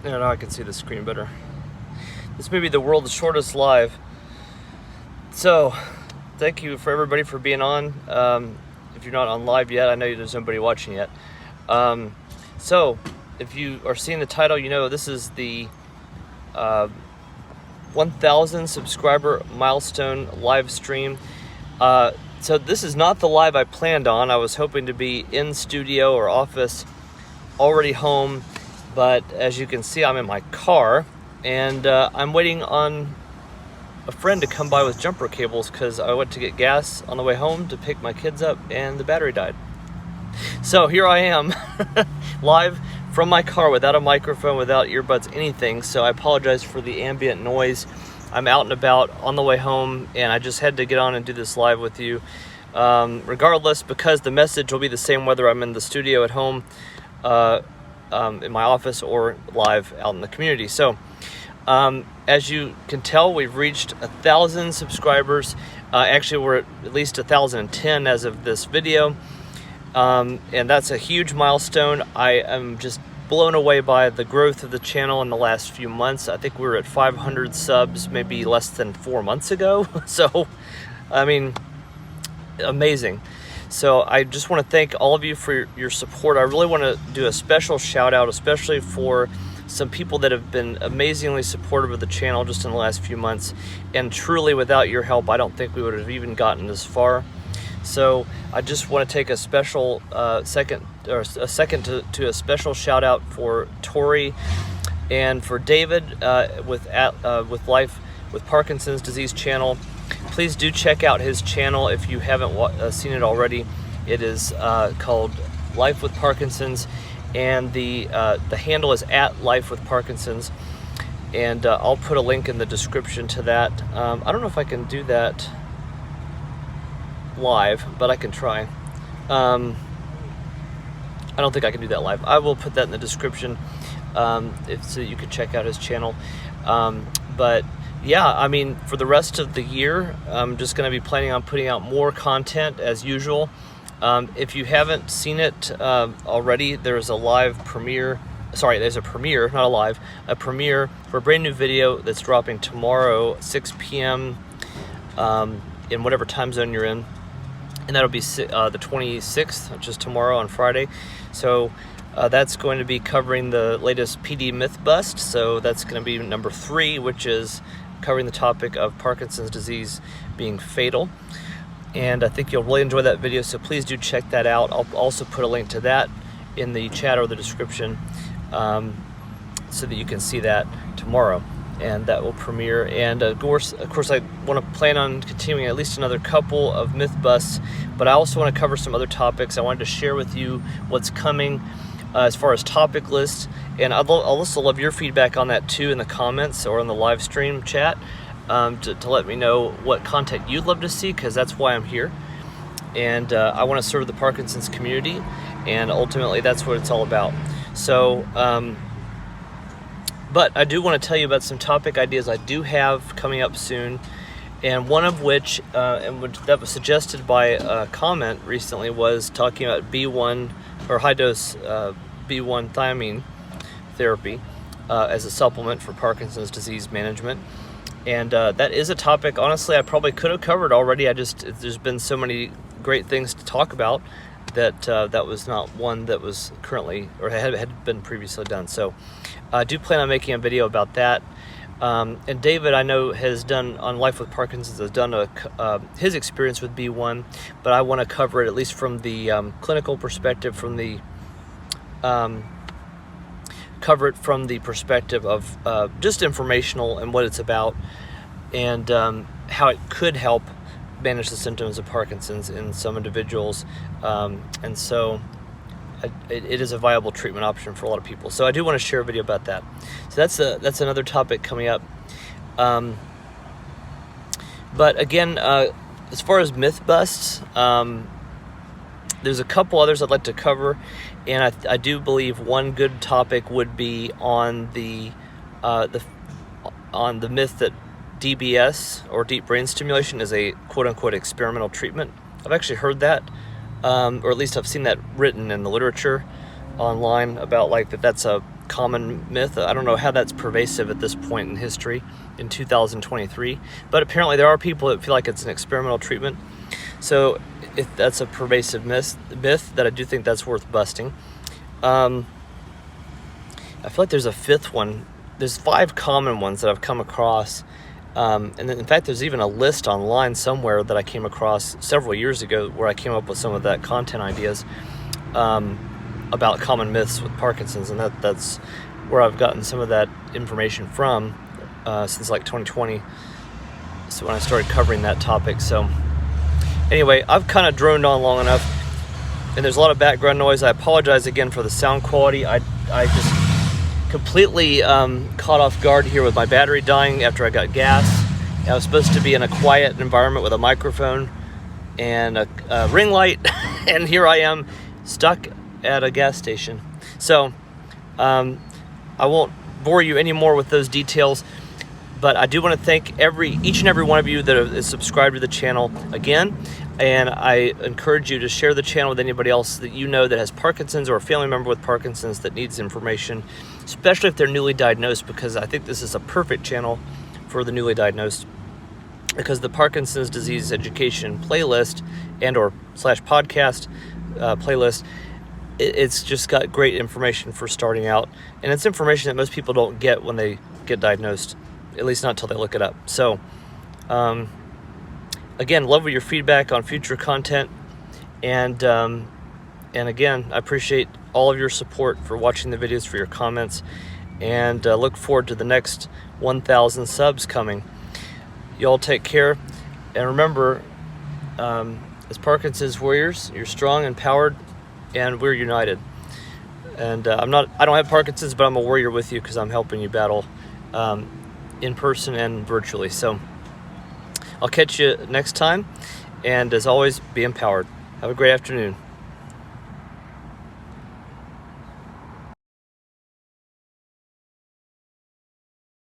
Yeah, now I can see the screen better. This may be the world's shortest live. So, thank you for everybody for being on. If you're not on live yet, I know there's nobody watching yet. So, if you are seeing the title, you know this is the 1,000 subscriber milestone live stream. So this is not the live I planned on. I was hoping to be in studio or office, already home, but as you can see, I'm in my car, and I'm waiting on a friend to come by with jumper cables because I went to get gas on the way home to pick my kids up, and the battery died. So here I am, live from my car without a microphone, without earbuds, anything. So I apologize for the ambient noise. I'm out and about on the way home, and I just had to get on and do this live with you. Regardless, because the message will be the same whether I'm in the studio at home, in my office, or live out in the community. So as you can tell, we've reached 1,000 subscribers. Actually, we're at least 1,010 as of this video. And that's a huge milestone. I am just blown away by the growth of the channel in the last few months. I think we were at 500 subs maybe less than 4 months ago. So, I mean, amazing. So I just want to thank all of you for your support. I really want to do a special shout out, especially for some people that have been amazingly supportive of the channel just in the last few months. And truly, without your help, I don't think we would have even gotten this far. So I just want to take a special second to a special shout out for Tori and for David with Life with Parkinson's Disease channel. Please do check out his channel if you haven't seen it already. It is called Life with Parkinson's, and the handle is at Life with Parkinson's. And I'll put a link in the description to that. I don't know if I can do that live, but I can try. I don't think I can do that live. I will put that in the description so you can check out his channel. But yeah, I mean, for the rest of the year, I'm just going to be planning on putting out more content as usual. If you haven't seen it already, there's a live premiere. Sorry, there's a premiere, not a live, a premiere for a brand new video that's dropping tomorrow, 6 p.m. In whatever time zone you're in. And that'll be the 26th, which is tomorrow on Friday. So that's going to be covering the latest PD myth bust. So that's going to be number 3, which is covering the topic of Parkinson's disease being fatal. And I think you'll really enjoy that video, so please do check that out. I'll also put a link to that in the chat or the description so that you can see that tomorrow. And that will premiere. And of course, I want to plan on continuing at least another couple of myth busts, but I also want to cover some other topics. I wanted to share with you what's coming as far as topic lists, and I'll also love your feedback on that too in the comments or in the live stream chat to let me know what content you'd love to see, because that's why I'm here. And I want to serve the Parkinson's community, and ultimately that's what it's all about. So but I do want to tell you about some topic ideas I do have coming up soon, and one of which, that was suggested by a comment recently, was talking about B1 or high-dose B1 thiamine therapy as a supplement for Parkinson's disease management. And that is a topic, honestly, I probably could have covered already. There's been so many great things to talk about that that was not one that was currently or had been previously done. So I do plan on making a video about that. And David, I know, has done on Life with Parkinson's, has done his experience with B1, but I want to cover it at least from the clinical perspective, from the cover it from the perspective of just informational and what it's about, and how it could help manage the symptoms of Parkinson's in some individuals. And so it is a viable treatment option for a lot of people. So I do want to share a video about that. So that's another topic coming up. But again, as far as myth busts, there's a couple others I'd like to cover, and I do believe one good topic would be on the myth that DBS, or deep brain stimulation, is a quote-unquote experimental treatment. I've actually heard that, or at least I've seen that written in the literature online about like that's a common myth. I don't know how that's pervasive at this point in history in 2023, but apparently there are people that feel like it's an experimental treatment. So if that's a pervasive myth, that I do think that's worth busting. I feel like there's a fifth one. There's 5 common ones that I've come across. And then, in fact, there's even a list online somewhere that I came across several years ago where I came up with some of that content ideas about common myths with Parkinson's, and that's where I've gotten some of that information from since like 2020. So when I started covering that topic. So anyway, I've kind of droned on long enough, and there's a lot of background noise. I apologize again for the sound quality. I just completely caught off guard here with my battery dying after I got gas. I was supposed to be in a quiet environment with a microphone and a ring light, and here I am stuck at a gas station. So I won't bore you anymore with those details, but I do want to thank each and every one of you that is subscribed to the channel again, and I encourage you to share the channel with anybody else that you know that has Parkinson's or a family member with Parkinson's that needs information, especially if they're newly diagnosed, because I think this is a perfect channel for the newly diagnosed, because the Parkinson's disease education playlist and/or /podcast playlist, it's just got great information for starting out, and it's information that most people don't get when they get diagnosed, at least not until they look it up. So again, love your feedback on future content, and again, I appreciate all of your support for watching the videos, for your comments, and look forward to the next 1,000 subs coming. Y'all take care, and remember, as Parkinson's warriors, you're strong, empowered, and we're united. And I don't have Parkinson's, but I'm a warrior with you because I'm helping you battle in person and virtually. So I'll catch you next time, and as always, be empowered. Have a great afternoon.